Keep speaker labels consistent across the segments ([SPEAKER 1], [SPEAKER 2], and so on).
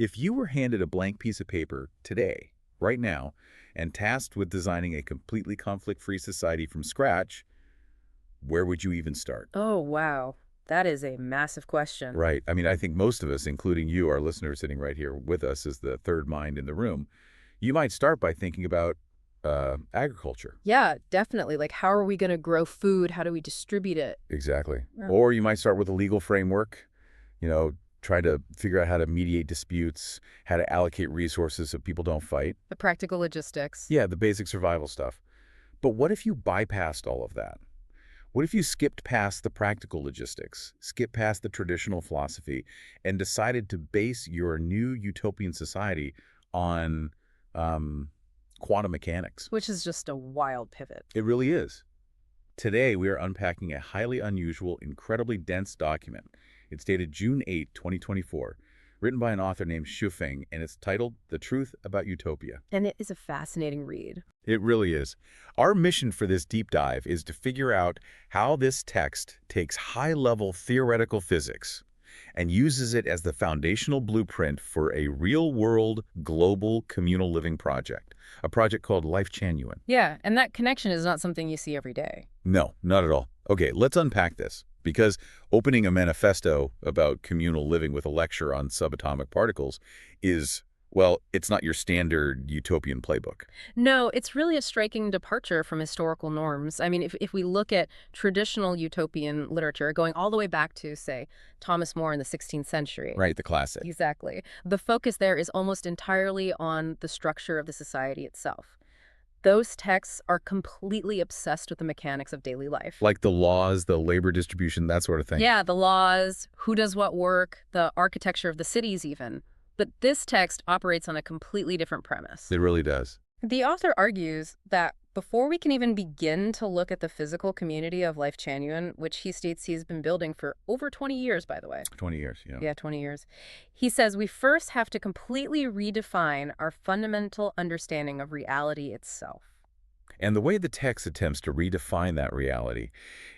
[SPEAKER 1] If you were handed a blank piece of paper today, right now, and tasked with designing a completely conflict-free society from scratch, where would you even start?
[SPEAKER 2] Oh, wow. That is a massive question.
[SPEAKER 1] Right. I mean, I think most of us, including you, our listeners sitting right here with us as the third mind in the room, you might start by thinking about agriculture.
[SPEAKER 2] Yeah, definitely. Like, how are we going to grow food? How do we distribute it?
[SPEAKER 1] Exactly.
[SPEAKER 2] Yeah.
[SPEAKER 1] Or you might start with a legal framework, you know, try to figure out how to mediate disputes, how to allocate resources so people don't fight.
[SPEAKER 2] The practical logistics.
[SPEAKER 1] Yeah, the basic survival stuff. But what if you bypassed all of that? What if you skipped past the practical logistics, skipped past the traditional philosophy, and decided to base your new utopian society on quantum mechanics?
[SPEAKER 2] Which is just a wild pivot.
[SPEAKER 1] It really is. Today, we are unpacking a highly unusual, incredibly dense document. It's dated June 8, 2024, written by an author named Shufeng, and it's titled The Truth About Utopia.
[SPEAKER 2] And it is a fascinating read.
[SPEAKER 1] It really is. Our mission for this deep dive is to figure out how this text takes high-level theoretical physics and uses it as the foundational blueprint for a real-world, global, communal living project, a project called Lifechanyuan.
[SPEAKER 2] Yeah, and that connection is not something you see every day.
[SPEAKER 1] No, not at all. Okay, let's unpack this, because opening a manifesto about communal living with a lecture on subatomic particles is, well, it's not your standard utopian playbook.
[SPEAKER 2] No, it's really a striking departure from historical norms. I mean, if we look at traditional utopian literature, going all the way back to, say, Thomas More in the 16th century.
[SPEAKER 1] Right, the classic.
[SPEAKER 2] Exactly. The focus there is almost entirely on the structure of the society itself. Those texts are completely obsessed with the mechanics of daily life.
[SPEAKER 1] Like the laws, the labor distribution, that sort of thing.
[SPEAKER 2] Yeah, the laws, who does what work, the architecture of the cities even. But this text operates on a completely different premise.
[SPEAKER 1] It really does.
[SPEAKER 2] The author argues that before we can even begin to look at the physical community of Lifechanyuan, which he states he's been building for over 20 years, by the way.
[SPEAKER 1] 20 years, yeah.
[SPEAKER 2] Yeah, 20 years. He says we first have to completely redefine our fundamental understanding of reality itself.
[SPEAKER 1] And the way the text attempts to redefine that reality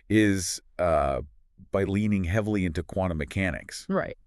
[SPEAKER 1] is by leaning heavily into quantum mechanics.
[SPEAKER 2] Right.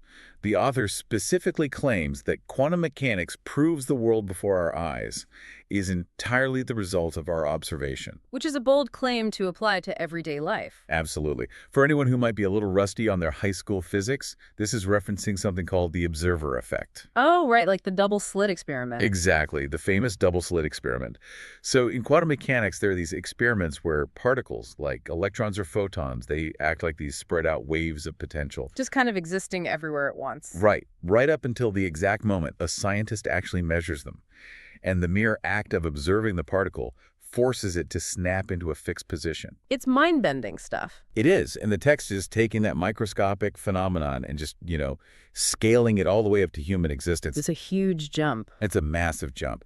[SPEAKER 1] The author specifically claims that quantum mechanics proves the world before our eyes is entirely the result of our observation.
[SPEAKER 2] Which is a bold claim to apply to everyday life.
[SPEAKER 1] Absolutely. For anyone who might be a little rusty on their high school physics, this is referencing something called the observer effect.
[SPEAKER 2] Oh, right, like the double slit experiment.
[SPEAKER 1] Exactly, the famous double slit experiment. So in quantum mechanics, there are these experiments where particles, like electrons or photons, they act like these spread out waves of potential.
[SPEAKER 2] Just kind of existing everywhere at once.
[SPEAKER 1] Right up until the exact moment a scientist actually measures them. And the mere act of observing the particle forces it to snap into a fixed position.
[SPEAKER 2] It's mind-bending stuff.
[SPEAKER 1] It is, and the text is taking that microscopic phenomenon and just, scaling it all the way up to human existence.
[SPEAKER 2] It's a huge jump.
[SPEAKER 1] It's a massive jump.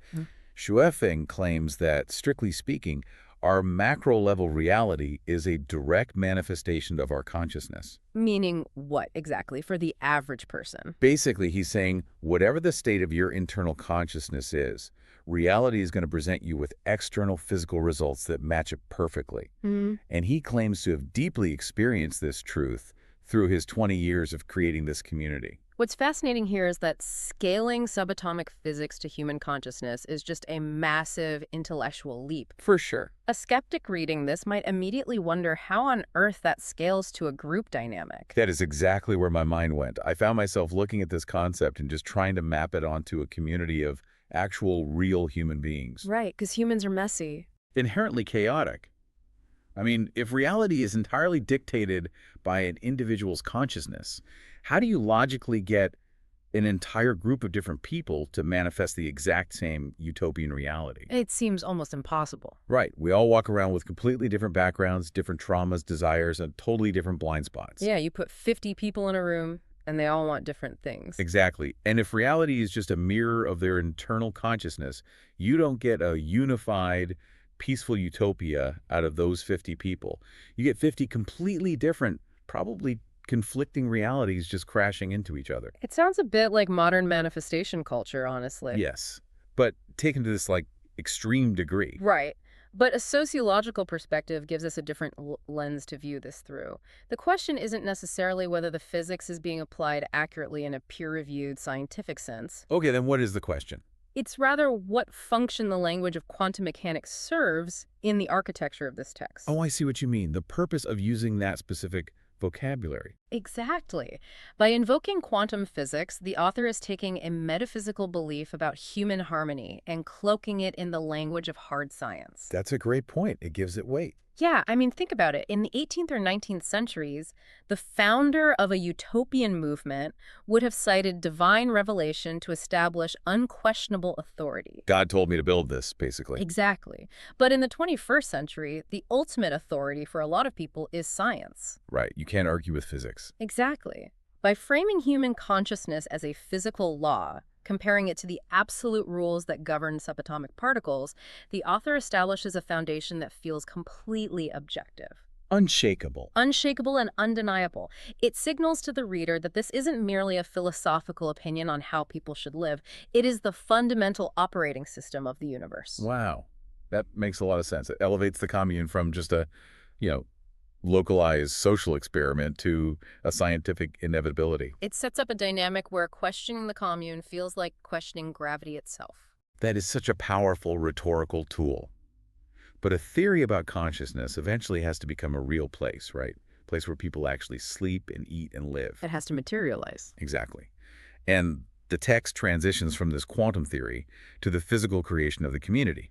[SPEAKER 1] Shufeng claims that, strictly speaking, our macro-level reality is a direct manifestation of our consciousness.
[SPEAKER 2] Meaning what exactly for the average person?
[SPEAKER 1] Basically, he's saying whatever the state of your internal consciousness is, reality is going to present you with external physical results that match it perfectly. And he claims to have deeply experienced this truth through his 20 years of creating this community.
[SPEAKER 2] What's fascinating here is that scaling subatomic physics to human consciousness is just a massive intellectual leap.
[SPEAKER 1] For sure.
[SPEAKER 2] A skeptic reading this might immediately wonder how on earth that scales to a group dynamic.
[SPEAKER 1] That is exactly where my mind went. I found myself looking at this concept and just trying to map it onto a community of actual, real human beings.
[SPEAKER 2] Right, because humans are messy.
[SPEAKER 1] Inherently chaotic. I mean, if reality is entirely dictated by an individual's consciousness, how do you logically get an entire group of different people to manifest the exact same utopian reality?
[SPEAKER 2] It seems almost impossible.
[SPEAKER 1] Right. We all walk around with completely different backgrounds, different traumas, desires, and totally different blind spots.
[SPEAKER 2] Yeah, you put 50 people in a room, and they all want different things.
[SPEAKER 1] Exactly. And if reality is just a mirror of their internal consciousness, you don't get a unified, peaceful utopia out of those 50 people. You get 50 completely different, probably conflicting realities just crashing into each other.
[SPEAKER 2] It sounds a bit like modern manifestation culture, honestly.
[SPEAKER 1] Yes, but taken to this, extreme degree.
[SPEAKER 2] Right. But a sociological perspective gives us a different lens to view this through. The question isn't necessarily whether the physics is being applied accurately in a peer-reviewed scientific sense.
[SPEAKER 1] Okay, then what is the question?
[SPEAKER 2] It's rather what function the language of quantum mechanics serves in the architecture of this text.
[SPEAKER 1] Oh, I see what you mean. The purpose of using that specific vocabulary.
[SPEAKER 2] Exactly. By invoking quantum physics, the author is taking a metaphysical belief about human harmony and cloaking it in the language of hard science.
[SPEAKER 1] That's a great point. It gives it weight.
[SPEAKER 2] Yeah, I mean, think about it. In the 18th or 19th centuries, the founder of a utopian movement would have cited divine revelation to establish unquestionable authority.
[SPEAKER 1] God told me to build this, basically.
[SPEAKER 2] Exactly. But in the 21st century, the ultimate authority for a lot of people is science.
[SPEAKER 1] Right. You can't argue with physics.
[SPEAKER 2] Exactly. By framing human consciousness as a physical law, comparing it to the absolute rules that govern subatomic particles, the author establishes a foundation that feels completely objective.
[SPEAKER 1] Unshakable.
[SPEAKER 2] Unshakable and undeniable. It signals to the reader that this isn't merely a philosophical opinion on how people should live. It is the fundamental operating system of the universe.
[SPEAKER 1] Wow. That makes a lot of sense. It elevates the commune from just a, you know, localized social experiment to a scientific inevitability.
[SPEAKER 2] It sets up a dynamic where questioning the commune feels like questioning gravity itself.
[SPEAKER 1] That is such a powerful rhetorical tool. But a theory about consciousness eventually has to become a real place, right? A place where people actually sleep and eat and live.
[SPEAKER 2] It has to materialize.
[SPEAKER 1] Exactly. And the text transitions from this quantum theory to the physical creation of the community.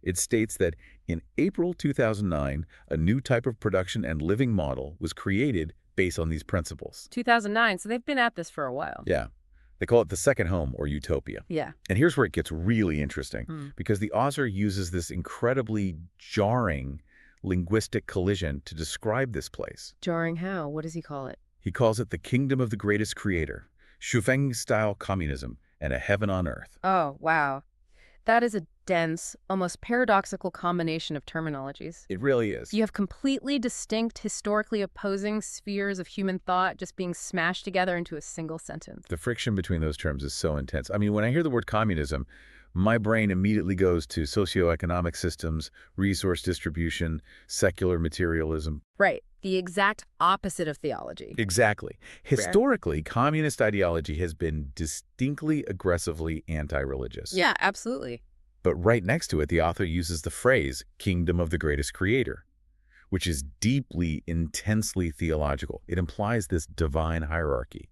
[SPEAKER 1] It states that in April 2009, a new type of production and living model was created based on these principles.
[SPEAKER 2] 2009, so they've been at this for a while.
[SPEAKER 1] Yeah. They call it the second home, or Utopia.
[SPEAKER 2] Yeah.
[SPEAKER 1] And here's where it gets really interesting, because the author uses this incredibly jarring linguistic collision to describe this place.
[SPEAKER 2] Jarring how? What does he call it?
[SPEAKER 1] He calls it the kingdom of the greatest creator, Shufeng-style communism, and a heaven on earth.
[SPEAKER 2] Oh, wow. That is a dense, almost paradoxical combination of terminologies.
[SPEAKER 1] It really is.
[SPEAKER 2] You have completely distinct, historically opposing spheres of human thought just being smashed together into a single sentence.
[SPEAKER 1] The friction between those terms is so intense. I mean, when I hear the word communism, my brain immediately goes to socioeconomic systems, resource distribution, secular materialism.
[SPEAKER 2] Right. The exact opposite of theology.
[SPEAKER 1] Exactly. Historically, communist ideology has been distinctly aggressively anti-religious.
[SPEAKER 2] Yeah, absolutely.
[SPEAKER 1] But right next to it, the author uses the phrase, kingdom of the greatest creator, which is deeply, intensely theological. It implies this divine hierarchy.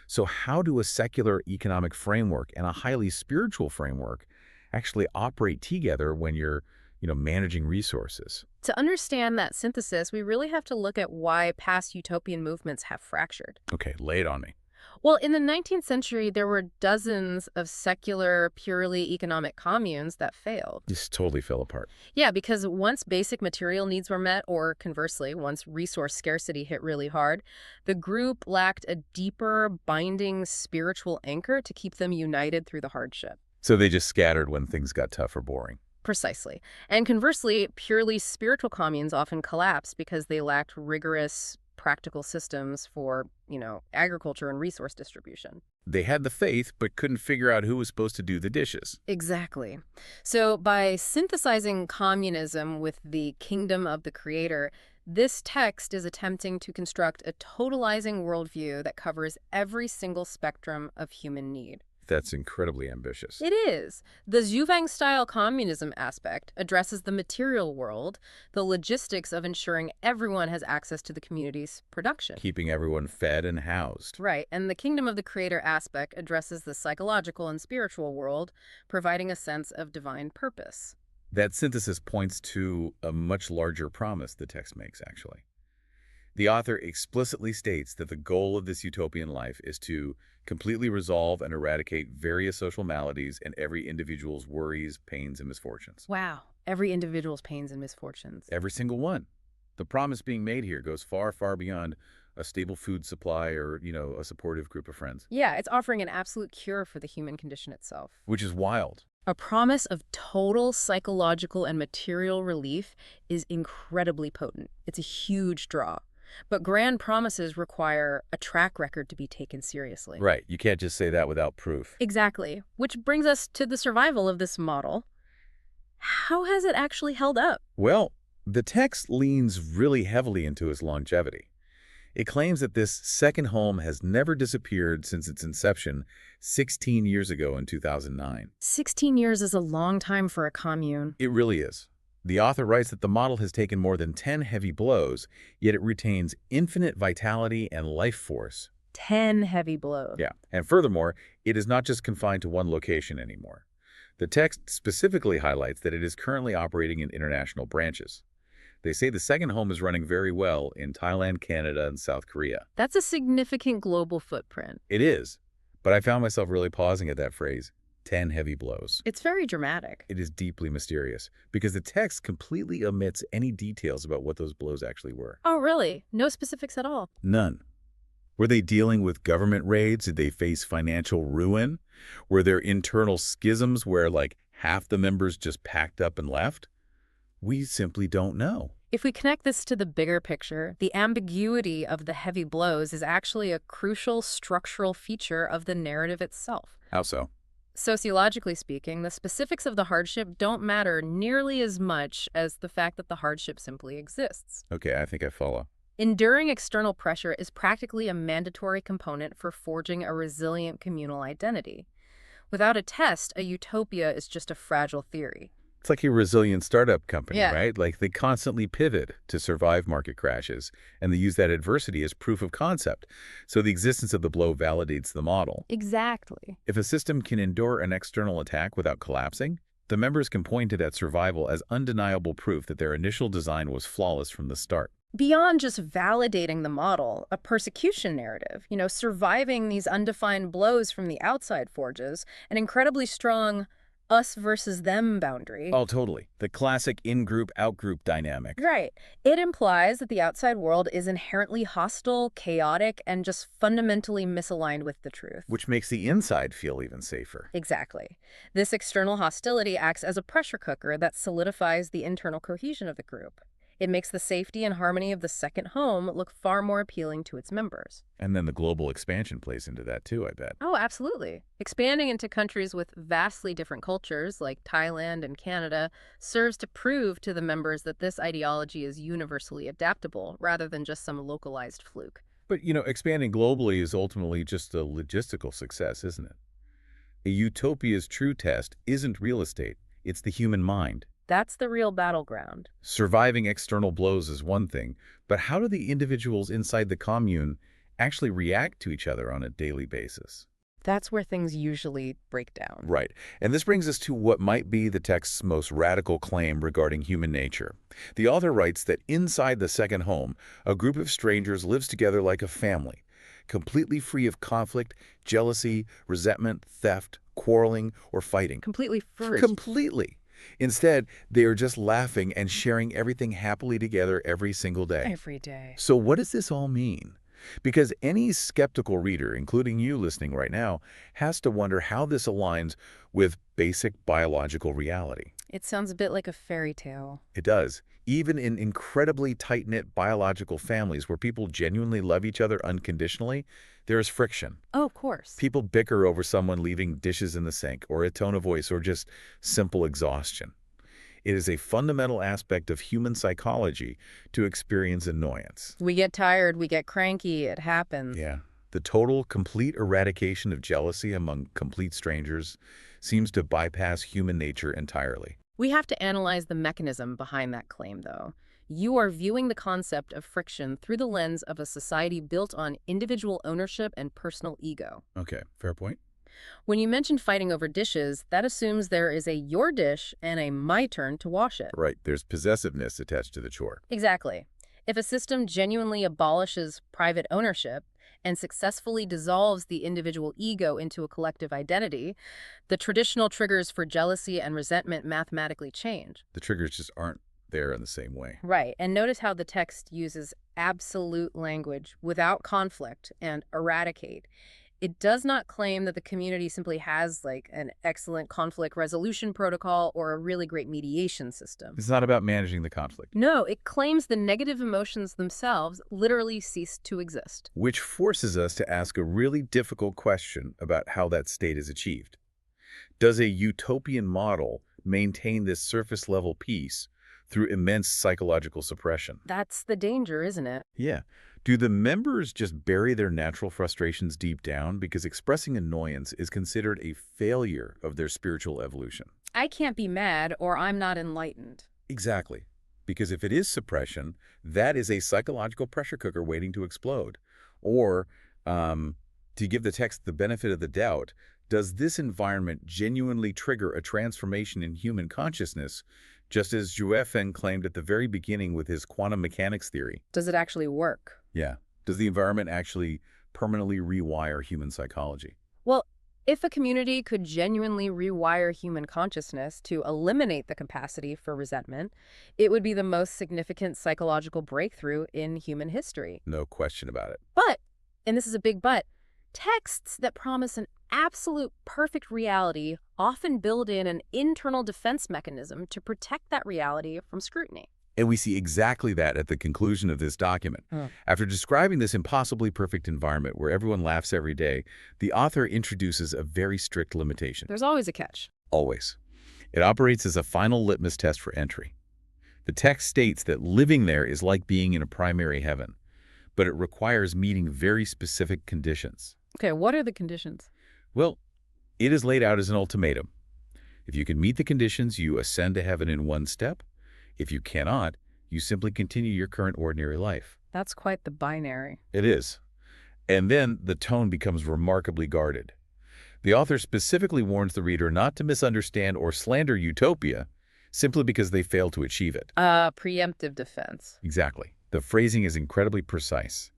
[SPEAKER 1] So how do a secular economic framework and a highly spiritual framework actually operate together when you're, managing resources?
[SPEAKER 2] To understand that synthesis, we really have to look at why past utopian movements have fractured.
[SPEAKER 1] Okay, lay it on me.
[SPEAKER 2] Well, in the 19th century, there were dozens of secular, purely economic communes that failed.
[SPEAKER 1] This totally fell apart.
[SPEAKER 2] Yeah, because once basic material needs were met, or conversely, once resource scarcity hit really hard, the group lacked a deeper, binding spiritual anchor to keep them united through the hardship.
[SPEAKER 1] So they just scattered when things got tough or boring.
[SPEAKER 2] Precisely. And conversely, purely spiritual communes often collapsed because they lacked rigorous, practical systems for, agriculture and resource distribution.
[SPEAKER 1] They had the faith, but couldn't figure out who was supposed to do the dishes.
[SPEAKER 2] Exactly. So by synthesizing communism with the kingdom of the creator, this text is attempting to construct a totalizing worldview that covers every single spectrum of human need.
[SPEAKER 1] That's incredibly ambitious.
[SPEAKER 2] It is. The Zhuang-style communism aspect addresses the material world, the logistics of ensuring everyone has access to the community's production.
[SPEAKER 1] Keeping everyone fed and housed.
[SPEAKER 2] Right, and the kingdom of the creator aspect addresses the psychological and spiritual world, providing a sense of divine purpose.
[SPEAKER 1] That synthesis points to a much larger promise the text makes, actually. The author explicitly states that the goal of this utopian life is to completely resolve and eradicate various social maladies and every individual's worries, pains, and misfortunes.
[SPEAKER 2] Wow. Every individual's pains and misfortunes.
[SPEAKER 1] Every single one. The promise being made here goes far, far beyond a stable food supply or, a supportive group of friends.
[SPEAKER 2] Yeah, it's offering an absolute cure for the human condition itself.
[SPEAKER 1] Which is wild.
[SPEAKER 2] A promise of total psychological and material relief is incredibly potent. It's a huge draw. But grand promises require a track record to be taken seriously.
[SPEAKER 1] Right. You can't just say that without proof.
[SPEAKER 2] Exactly. Which brings us to the survival of this model. How has it actually held up?
[SPEAKER 1] Well, the text leans really heavily into its longevity. It claims that this second home has never disappeared since its inception 16 years ago in 2009.
[SPEAKER 2] 16 years is a long time for a commune.
[SPEAKER 1] It really is. The author writes that the model has taken more than 10 heavy blows, yet it retains infinite vitality and life force.
[SPEAKER 2] 10 heavy blows.
[SPEAKER 1] Yeah, and furthermore, it is not just confined to one location anymore. The text specifically highlights that it is currently operating in international branches. They say the second home is running very well in Thailand, Canada, and South Korea.
[SPEAKER 2] That's a significant global footprint.
[SPEAKER 1] It is, but I found myself really pausing at that phrase, 10 heavy blows.
[SPEAKER 2] It's very dramatic.
[SPEAKER 1] It is deeply mysterious because the text completely omits any details about what those blows actually were.
[SPEAKER 2] Oh, really? No specifics at all?
[SPEAKER 1] None. Were they dealing with government raids? Did they face financial ruin? Were there internal schisms where, like, half the members just packed up and left? We simply don't know.
[SPEAKER 2] If we connect this to the bigger picture, the ambiguity of the heavy blows is actually a crucial structural feature of the narrative itself.
[SPEAKER 1] How so?
[SPEAKER 2] Sociologically speaking, the specifics of the hardship don't matter nearly as much as the fact that the hardship simply exists.
[SPEAKER 1] Okay, I think I follow.
[SPEAKER 2] Enduring external pressure is practically a mandatory component for forging a resilient communal identity. Without a test, a utopia is just a fragile theory.
[SPEAKER 1] It's like a resilient startup company,
[SPEAKER 2] Yeah.
[SPEAKER 1] right? Like they constantly pivot to survive market crashes, and they use that adversity as proof of concept. So the existence of the blow validates the model.
[SPEAKER 2] Exactly.
[SPEAKER 1] If a system can endure an external attack without collapsing, the members can point to that survival as undeniable proof that their initial design was flawless from the start.
[SPEAKER 2] Beyond just validating the model, a persecution narrative, surviving these undefined blows from the outside forges an incredibly strong us versus them boundary.
[SPEAKER 1] Oh, totally. The classic in-group, out-group dynamic.
[SPEAKER 2] Right. It implies that the outside world is inherently hostile, chaotic, and just fundamentally misaligned with the truth.
[SPEAKER 1] Which makes the inside feel even safer.
[SPEAKER 2] Exactly. This external hostility acts as a pressure cooker that solidifies the internal cohesion of the group. It makes the safety and harmony of the second home look far more appealing to its members.
[SPEAKER 1] And then the global expansion plays into that too, I bet.
[SPEAKER 2] Oh, absolutely. Expanding into countries with vastly different cultures, like Thailand and Canada, serves to prove to the members that this ideology is universally adaptable, rather than just some localized fluke.
[SPEAKER 1] But, expanding globally is ultimately just a logistical success, isn't it? A utopia's true test isn't real estate, it's the human mind.
[SPEAKER 2] That's the real battleground.
[SPEAKER 1] Surviving external blows is one thing, but how do the individuals inside the commune actually react to each other on a daily basis?
[SPEAKER 2] That's where things usually break down.
[SPEAKER 1] Right. And this brings us to what might be the text's most radical claim regarding human nature. The author writes that inside the second home, a group of strangers lives together like a family, completely free of conflict, jealousy, resentment, theft, quarreling, or fighting.
[SPEAKER 2] Completely free.
[SPEAKER 1] Completely. Instead, they are just laughing and sharing everything happily together every single day.
[SPEAKER 2] Every day.
[SPEAKER 1] So what does this all mean? Because any skeptical reader, including you listening right now, has to wonder how this aligns with basic biological reality.
[SPEAKER 2] It sounds a bit like a fairy tale.
[SPEAKER 1] It does. Even in incredibly tight-knit biological families where people genuinely love each other unconditionally, there is friction.
[SPEAKER 2] Oh, of course.
[SPEAKER 1] People bicker over someone leaving dishes in the sink, or a tone of voice, or just simple exhaustion. It is a fundamental aspect of human psychology to experience annoyance.
[SPEAKER 2] We get tired, we get cranky, it happens.
[SPEAKER 1] Yeah. The total, complete eradication of jealousy among complete strangers seems to bypass human nature entirely.
[SPEAKER 2] We have to analyze the mechanism behind that claim, though. You are viewing the concept of friction through the lens of a society built on individual ownership and personal ego.
[SPEAKER 1] Okay, fair point.
[SPEAKER 2] When you mention fighting over dishes, that assumes there is a your dish and a my turn to wash it.
[SPEAKER 1] Right, there's possessiveness attached to the chore.
[SPEAKER 2] Exactly. If a system genuinely abolishes private ownership and successfully dissolves the individual ego into a collective identity, the traditional triggers for jealousy and resentment mathematically change.
[SPEAKER 1] The triggers just aren't there in the same way.
[SPEAKER 2] Right, and notice how the text uses absolute language without conflict and eradicate. It does not claim that the community simply has like an excellent conflict resolution protocol or a really great mediation system.
[SPEAKER 1] It's not about managing the conflict.
[SPEAKER 2] No, it claims the negative emotions themselves literally cease to exist.
[SPEAKER 1] Which forces us to ask a really difficult question about how that state is achieved. Does a utopian model maintain this surface-level peace through immense psychological suppression.
[SPEAKER 2] That's the danger, isn't it?
[SPEAKER 1] Yeah. Do the members just bury their natural frustrations deep down because expressing annoyance is considered a failure of their spiritual evolution?
[SPEAKER 2] I can't be mad or I'm not enlightened.
[SPEAKER 1] Exactly. Because if it is suppression, that is a psychological pressure cooker waiting to explode. Or, to give the text the benefit of the doubt, does this environment genuinely trigger a transformation in human consciousness, just as Juefen claimed at the very beginning with his quantum mechanics theory?
[SPEAKER 2] Does it actually work?
[SPEAKER 1] Yeah. Does the environment actually permanently rewire human psychology?
[SPEAKER 2] Well, if a community could genuinely rewire human consciousness to eliminate the capacity for resentment, it would be the most significant psychological breakthrough in human history.
[SPEAKER 1] No question about it.
[SPEAKER 2] But, and this is a big but, texts that promise an absolute perfect reality often build in an internal defense mechanism to protect that reality from scrutiny.
[SPEAKER 1] And we see exactly that at the conclusion of this document. After describing this impossibly perfect environment where everyone laughs every day, the author introduces a very strict limitation.
[SPEAKER 2] There's always a catch.
[SPEAKER 1] Always. It operates as a final litmus test for entry. The text states that living there is like being in a primary heaven, but it requires meeting very specific conditions.
[SPEAKER 2] Okay, what are the conditions?
[SPEAKER 1] Well, it is laid out as an ultimatum. If you can meet the conditions, you ascend to heaven in one step. If you cannot, you simply continue your current ordinary life.
[SPEAKER 2] That's quite the binary.
[SPEAKER 1] It is. And then the tone becomes remarkably guarded. The author specifically warns the reader not to misunderstand or slander Utopia simply because they fail to achieve it.
[SPEAKER 2] Preemptive defense.
[SPEAKER 1] Exactly. The phrasing is incredibly precise.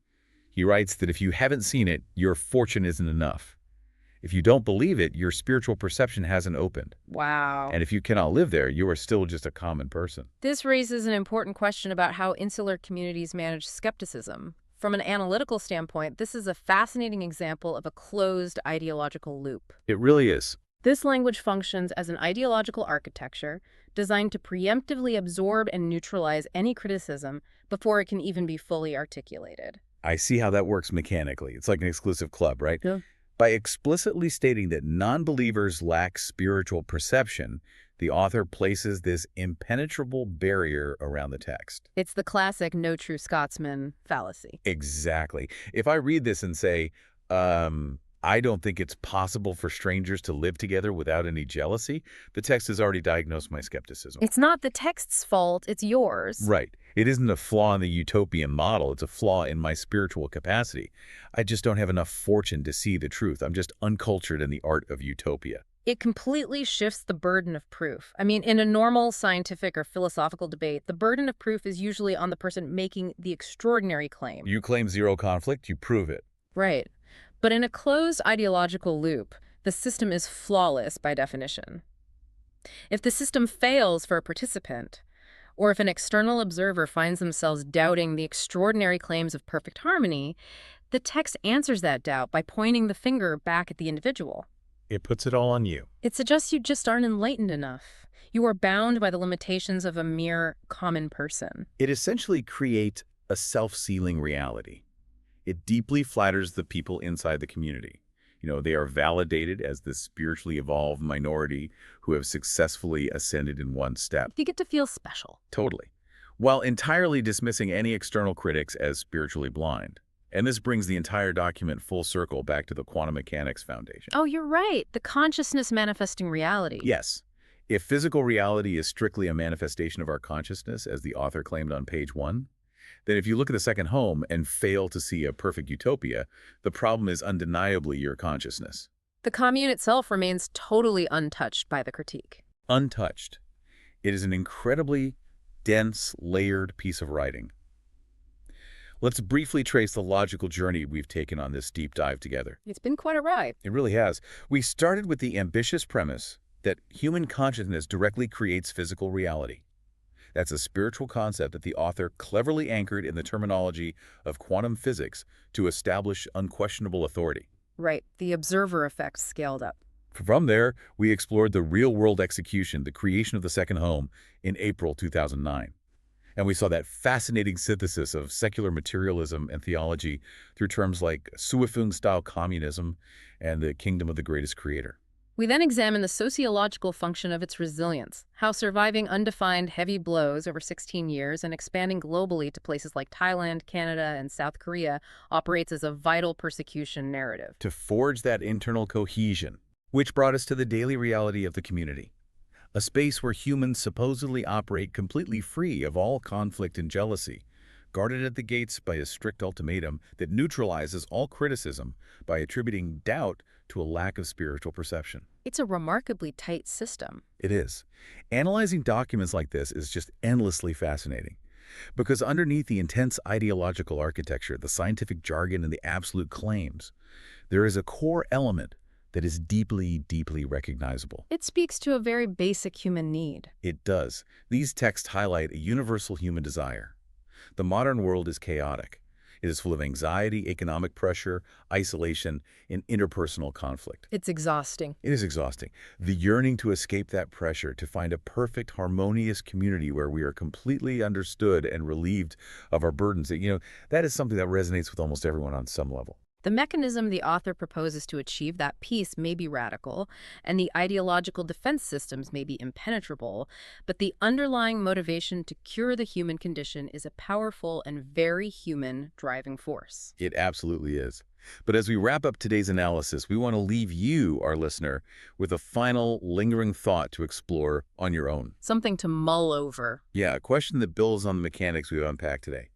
[SPEAKER 1] He writes that if you haven't seen it, your fortune isn't enough. If you don't believe it, your spiritual perception hasn't opened.
[SPEAKER 2] Wow.
[SPEAKER 1] And if you cannot live there, you are still just a common person.
[SPEAKER 2] This raises an important question about how insular communities manage skepticism. From an analytical standpoint, this is a fascinating example of a closed ideological loop.
[SPEAKER 1] It really is.
[SPEAKER 2] This language functions as an ideological architecture designed to preemptively absorb and neutralize any criticism before it can even be fully articulated.
[SPEAKER 1] I see how that works mechanically. It's like an exclusive club, right?
[SPEAKER 2] Yeah.
[SPEAKER 1] By explicitly stating that non-believers lack spiritual perception, the author places this impenetrable barrier around the text.
[SPEAKER 2] It's the classic no true Scotsman fallacy.
[SPEAKER 1] Exactly. If I read this and say, I don't think it's possible for strangers to live together without any jealousy, the text has already diagnosed my skepticism.
[SPEAKER 2] It's not the text's fault, it's yours.
[SPEAKER 1] Right. It isn't a flaw in the utopian model. It's a flaw in my spiritual capacity. I just don't have enough fortune to see the truth. I'm just uncultured in the art of utopia.
[SPEAKER 2] It completely shifts the burden of proof. I mean, in a normal scientific or philosophical debate, the burden of proof is usually on the person making the extraordinary claim.
[SPEAKER 1] You claim zero conflict, you prove it.
[SPEAKER 2] Right. But in a closed ideological loop, the system is flawless by definition. If the system fails for a participant, or if an external observer finds themselves doubting the extraordinary claims of perfect harmony, the text answers that doubt by pointing the finger back at the individual.
[SPEAKER 1] It puts it all on you.
[SPEAKER 2] It suggests you just aren't enlightened enough. You are bound by the limitations of a mere common person.
[SPEAKER 1] It essentially creates a self-sealing reality. It deeply flatters the people inside the community. You know, they are validated as the spiritually evolved minority who have successfully ascended in one step.
[SPEAKER 2] You get to feel special.
[SPEAKER 1] Totally. While entirely dismissing any external critics as spiritually blind. And this brings the entire document full circle back to the quantum mechanics foundation.
[SPEAKER 2] Oh, you're right. The consciousness manifesting reality.
[SPEAKER 1] Yes. If physical reality is strictly a manifestation of our consciousness, as the author claimed on page 1, then if you look at the second home and fail to see a perfect utopia, the problem is undeniably your consciousness.
[SPEAKER 2] The commune itself remains totally untouched by the critique.
[SPEAKER 1] Untouched. It is an incredibly dense, layered piece of writing. Let's briefly trace the logical journey we've taken on this deep dive together.
[SPEAKER 2] It's been quite a ride.
[SPEAKER 1] It really has. We started with the ambitious premise that human consciousness directly creates physical reality. That's a spiritual concept that the author cleverly anchored in the terminology of quantum physics to establish unquestionable authority.
[SPEAKER 2] Right. The observer effect scaled up.
[SPEAKER 1] From there, we explored the real-world execution, the creation of the second home, in April 2009. And we saw that fascinating synthesis of secular materialism and theology through terms like Suifeng-style communism and the kingdom of the greatest creator.
[SPEAKER 2] We then examine the sociological function of its resilience, how surviving undefined heavy blows over 16 years and expanding globally to places like Thailand, Canada, and South Korea operates as a vital persecution narrative.
[SPEAKER 1] To forge that internal cohesion, which brought us to the daily reality of the community, a space where humans supposedly operate completely free of all conflict and jealousy, guarded at the gates by a strict ultimatum that neutralizes all criticism by attributing doubt to a lack of spiritual perception.
[SPEAKER 2] It's a remarkably tight system.
[SPEAKER 1] It is. Analyzing documents like this is just endlessly fascinating. Because underneath the intense ideological architecture, the scientific jargon, and the absolute claims, there is a core element that is deeply, deeply recognizable.
[SPEAKER 2] It speaks to a very basic human need.
[SPEAKER 1] It does. These texts highlight a universal human desire. The modern world is chaotic. It is full of anxiety, economic pressure, isolation, and interpersonal conflict.
[SPEAKER 2] It's exhausting.
[SPEAKER 1] It is exhausting. The yearning to escape that pressure, to find a perfect, harmonious community where we are completely understood and relieved of our burdens, that is something that resonates with almost everyone on some level.
[SPEAKER 2] The mechanism the author proposes to achieve that peace may be radical, and the ideological defense systems may be impenetrable, but the underlying motivation to cure the human condition is a powerful and very human driving force.
[SPEAKER 1] It absolutely is. But as we wrap up today's analysis, we want to leave you, our listener, with a final lingering thought to explore on your own.
[SPEAKER 2] Something to mull over.
[SPEAKER 1] Yeah, a question that builds on the mechanics we've unpacked today.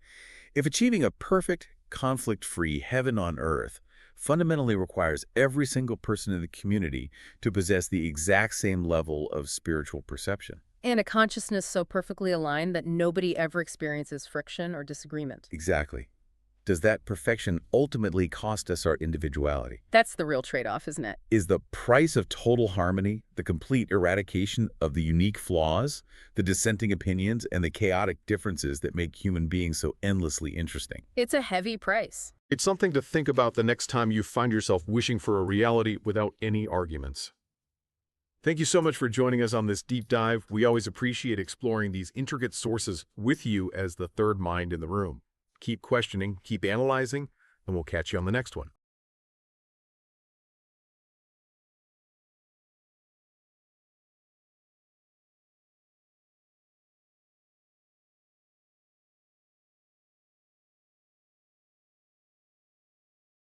[SPEAKER 1] If achieving a perfect, conflict-free heaven on earth fundamentally requires every single person in the community to possess the exact same level of spiritual perception.
[SPEAKER 2] And a consciousness so perfectly aligned that nobody ever experiences friction or disagreement.
[SPEAKER 1] Exactly. Does that perfection ultimately cost us our individuality?
[SPEAKER 2] That's the real trade-off, isn't it?
[SPEAKER 1] Is the price of total harmony the complete eradication of the unique flaws, the dissenting opinions, and the chaotic differences that make human beings so endlessly interesting?
[SPEAKER 2] It's a heavy price.
[SPEAKER 3] It's something to think about the next time you find yourself wishing for a reality without any arguments. Thank you so much for joining us on this deep dive. We always appreciate exploring these intricate sources with you as the third mind in the room. Keep questioning, keep analyzing, and we'll catch you on the next one.